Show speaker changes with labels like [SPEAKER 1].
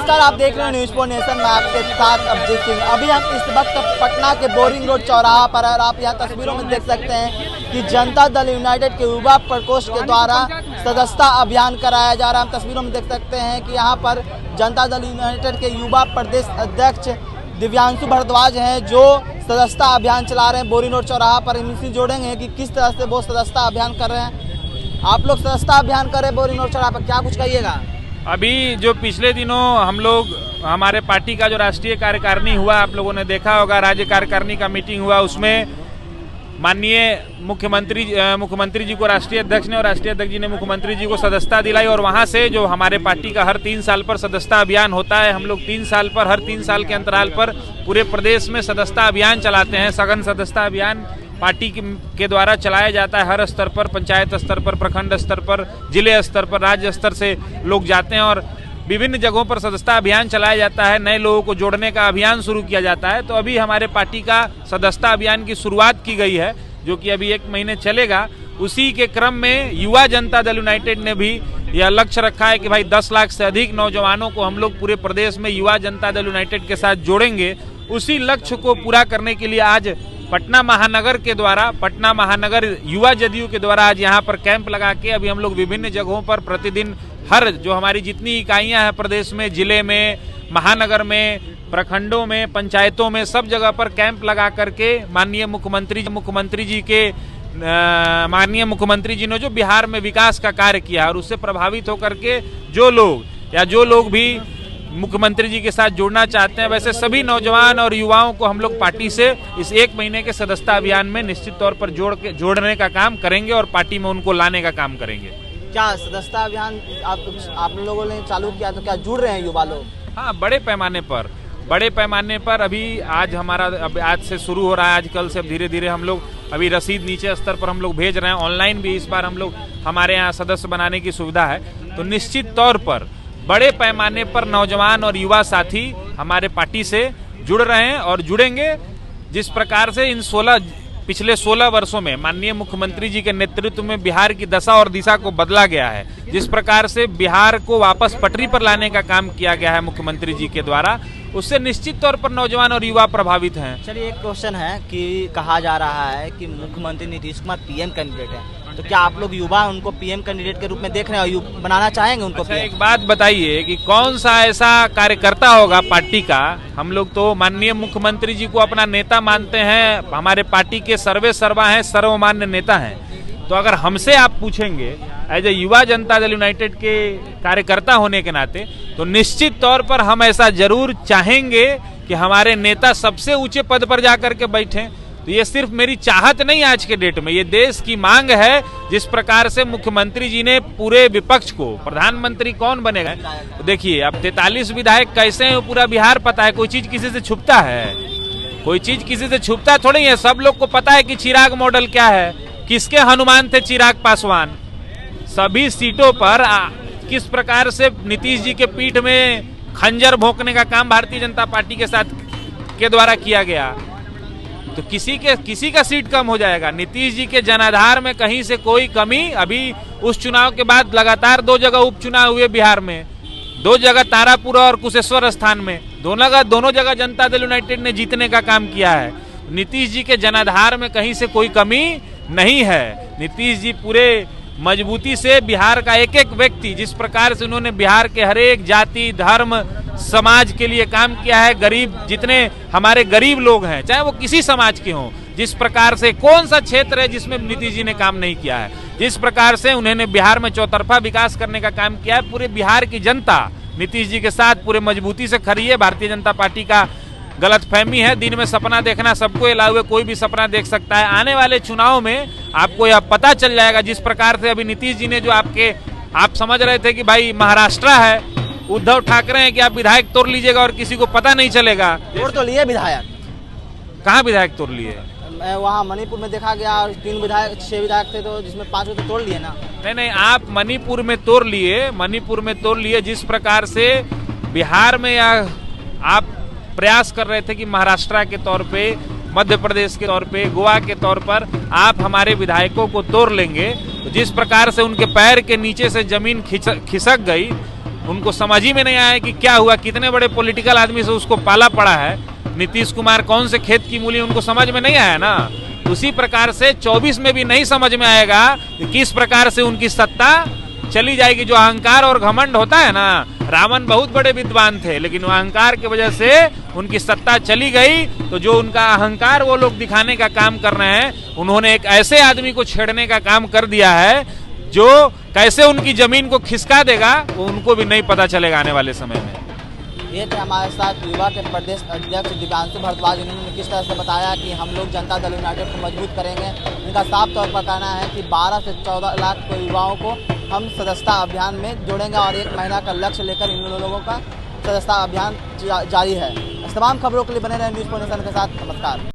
[SPEAKER 1] नमस्कार, आप देख रहे हैं न्यूज़ फॉर नेशन में आपके साथ अभिजीत सिंह। अभी हम इस वक्त पटना के बोरिंग रोड चौराहा पर है और आप यहाँ तस्वीरों में देख सकते हैं कि जनता दल यूनाइटेड के युवा प्रकोष्ठ के द्वारा सदस्यता अभियान कराया जा रहा है। हम तस्वीरों में देख सकते हैं कि यहाँ पर जनता दल यूनाइटेड के युवा प्रदेश अध्यक्ष दिव्यांशु भारद्वाज हैं जो सदस्यता अभियान चला रहे हैं बोरिंग रोड चौराहा पर। इनसे जोड़ेंगे कि किस तरह से वो सदस्यता अभियान कर रहे हैं। आप लोग सदस्यता अभियान कर रहे हैं बोरिंग रोड चौराहा पर, क्या कुछ कहिएगा?
[SPEAKER 2] अभी जो पिछले दिनों हम लोग हमारे पार्टी का जो राष्ट्रीय कार्यकारिणी हुआ, आप लोगों ने देखा होगा, राज्य कार्यकारिणी का मीटिंग हुआ, उसमें माननीय मुख्यमंत्री जी को राष्ट्रीय अध्यक्ष ने और राष्ट्रीय अध्यक्ष जी ने मुख्यमंत्री जी को सदस्यता दिलाई। और वहां से जो हमारे पार्टी का हर 3 साल पर सदस्यता अभियान होता है, हम लोग 3 साल पर, हर 3 साल के अंतराल पर पूरे प्रदेश में सदस्यता अभियान चलाते हैं। सघन सदस्यता अभियान पार्टी के द्वारा चलाया जाता है। हर स्तर पर, पंचायत स्तर पर, प्रखंड स्तर पर, जिले स्तर पर, राज्य स्तर से लोग जाते हैं और विभिन्न जगहों पर सदस्यता अभियान चलाया जाता है। नए लोगों को जोड़ने का अभियान शुरू किया जाता है। तो अभी हमारे पार्टी का सदस्यता अभियान की शुरुआत की गई है, जो कि अभी 1 महीने चलेगा। उसी के क्रम में युवा जनता दल यूनाइटेड ने भी यह लक्ष्य रखा है कि भाई 10 लाख से अधिक नौजवानों को हम लोग पूरे प्रदेश में युवा जनता दल यूनाइटेड के साथ जोड़ेंगे। उसी लक्ष्य को पूरा करने के लिए आज पटना महानगर के द्वारा, पटना महानगर युवा जदयू के द्वारा आज यहाँ पर कैंप लगा के अभी हम लोग विभिन्न जगहों पर प्रतिदिन हर जो हमारी जितनी इकाइयाँ हैं प्रदेश में, जिले में, महानगर में, प्रखंडों में, पंचायतों में, सब जगह पर कैंप लगा करके माननीय मुख्यमंत्री जी ने जो बिहार में विकास का कार्य किया और उससे प्रभावित होकर के जो लोग भी मुख्यमंत्री जी के साथ जुड़ना चाहते हैं, वैसे सभी नौजवान और युवाओं को हम लोग पार्टी से इस 1 महीने के सदस्यता अभियान में निश्चित तौर पर जोड़ने का काम करेंगे और पार्टी में उनको लाने का काम करेंगे।
[SPEAKER 1] क्या सदस्यता अभियान आप लोगों ने चालू किया, तो क्या जुड़ रहे हैं युवा लोग?
[SPEAKER 2] हाँ, बड़े पैमाने पर अभी आज से शुरू हो रहा है। आजकल से अब धीरे धीरे हम लोग अभी रसीद नीचे स्तर पर हम लोग भेज रहे हैं। ऑनलाइन भी इस बार हम लोग, हमारे यहाँ सदस्य बनाने की सुविधा है। तो निश्चित तौर पर बड़े पैमाने पर नौजवान और युवा साथी हमारे पार्टी से जुड़ रहे हैं और जुड़ेंगे। जिस प्रकार से पिछले 16 वर्षों में माननीय मुख्यमंत्री जी के नेतृत्व में बिहार की दशा और दिशा को बदला गया है, जिस प्रकार से बिहार को वापस पटरी पर लाने का काम किया गया है मुख्यमंत्री जी के द्वारा, उससे निश्चित तौर पर नौजवान और युवा प्रभावित हैं।
[SPEAKER 1] चलिए, एक क्वेश्चन है कि कहा जा रहा है कि मुख्यमंत्री नीतीश कुमार पीएम कैंडिडेट है, तो क्या आप लोग युवा उनको पीएम कैंडिडेट के रूप में देख रहे हैं और बनाना चाहेंगे उनको?
[SPEAKER 2] अच्छा, एक बात बताइए कि कौन सा ऐसा कार्यकर्ता होगा पार्टी का, हम लोग तो माननीय मुख्यमंत्री जी को अपना नेता मानते हैं, हमारे पार्टी के सर्वे सर्वा हैं, सर्वमान्य नेता हैं। तो अगर हमसे आप पूछेंगे एज ए युवा जनता दल यूनाइटेड के कार्यकर्ता होने के नाते, तो निश्चित तौर पर हम ऐसा जरूर चाहेंगे कि हमारे नेता सबसे ऊंचे पद पर जाकर के बैठें। तो ये सिर्फ मेरी चाहत नहीं, आज के डेट में ये देश की मांग है। जिस प्रकार से मुख्यमंत्री जी ने पूरे विपक्ष को, प्रधानमंत्री कौन बनेगा, तो देखिए अब 43 विधायक कैसे हैं पूरा बिहार पता है। कोई चीज किसी से छुपता है? कोई चीज किसी से छुपता थोड़ी है। सब लोग को पता है कि चिराग मॉडल क्या है, किसके हनुमान थे चिराग पासवान। सभी सीटों पर किस प्रकार से नीतीश जी के पीठ में खंजर भोंकने का काम भारतीय जनता पार्टी के द्वारा किया गया, तो किसी का सीट कम हो जाएगा। नीतीश जी के जनाधार में कहीं से कोई कमी, अभी उस चुनाव के बाद लगातार 2 जगह उपचुनाव हुए बिहार में, 2 जगह तारापुरा और कुशेश्वर स्थान में, दोनों जगह जनता दल यूनाइटेड ने जीतने का काम किया है। नीतीश जी के जनाधार में कहीं से कोई कमी नहीं है। नीतीश जी पूरे मजबूती से बिहार का एक एक व्यक्ति, जिस प्रकार से उन्होंने बिहार के हर एक जाति, धर्म, समाज के लिए काम किया है, गरीब, जितने हमारे गरीब लोग हैं, चाहे वो किसी समाज के हों, जिस प्रकार से कौन सा क्षेत्र है जिसमें नीतीश जी ने काम नहीं किया है, जिस प्रकार से उन्होंने बिहार में चौतरफा विकास करने का काम किया है। पूरे बिहार की जनता नीतीश जी के साथ पूरे मजबूती से खड़ी है। भारतीय जनता पार्टी का गलतफहमी है, दिन में सपना देखना सबको अलाउ है, कोई भी सपना देख सकता है। आने वाले चुनाव में आपको यह पता चल जाएगा। जिस प्रकार से अभी नीतीश जी ने जो आप समझ रहे थे कि भाई महाराष्ट्र है, उद्धव ठाकरे हैं कि आप विधायक तोड़ लीजिएगा और किसी को पता नहीं चलेगा।
[SPEAKER 1] तोड़ तो लिए विधायक,
[SPEAKER 2] कहाँ विधायक तोड़ लिए?
[SPEAKER 1] वहाँ मणिपुर में देखा गया, 6 विधायक थे, तो जिसमें 5 तो तोड़ लिए ना।
[SPEAKER 2] नहीं, आप मणिपुर में तोड़ लिए। जिस प्रकार से बिहार में आप प्रयास कर रहे थे कि महाराष्ट्र के तौर पे, मध्य प्रदेश के तौर पे, गोवा के तौर पर आप हमारे विधायकों को तोड़ लेंगे, तो जिस प्रकार से उनके पैर के नीचे से जमीन खिसक गई, उनको समझ ही में नहीं आया कि क्या हुआ, कितने बड़े पॉलिटिकल आदमी से उसको पाला पड़ा है। नीतीश कुमार कौन से खेत की मूली, उनको समझ में नहीं आया ना। उसी प्रकार से 24 में भी नहीं समझ में आएगा कि किस प्रकार से उनकी सत्ता चली जाएगी। जो अहंकार और घमंड होता है ना, रावण बहुत बड़े विद्वान थे, लेकिन अहंकार की वजह से उनकी सत्ता चली गई। तो जो उनका अहंकार वो लोग दिखाने का काम कर रहे हैं, उन्होंने एक ऐसे आदमी को छेड़ने का काम कर दिया है जो कैसे उनकी जमीन को खिसका देगा वो उनको भी नहीं पता चलेगा आने वाले समय में।
[SPEAKER 1] ये थे हमारे साथ युवा के प्रदेश अध्यक्ष दिव्यांशु भारद्वाज। इन्होंने किस तरह से बताया कि हम लोग जनता दल यूनाइटेड को मजबूत करेंगे। इनका साफ तौर पर कहना है कि 12 से 14 लाख युवाओं को हम सदस्यता अभियान में जोड़ेंगे और 1 महीना का लक्ष्य लेकर इन लोगों का सदस्यता अभियान जारी है। इस तमाम खबरों के लिए बने रहे न्यूज़ पोनेशन के साथ। नमस्कार।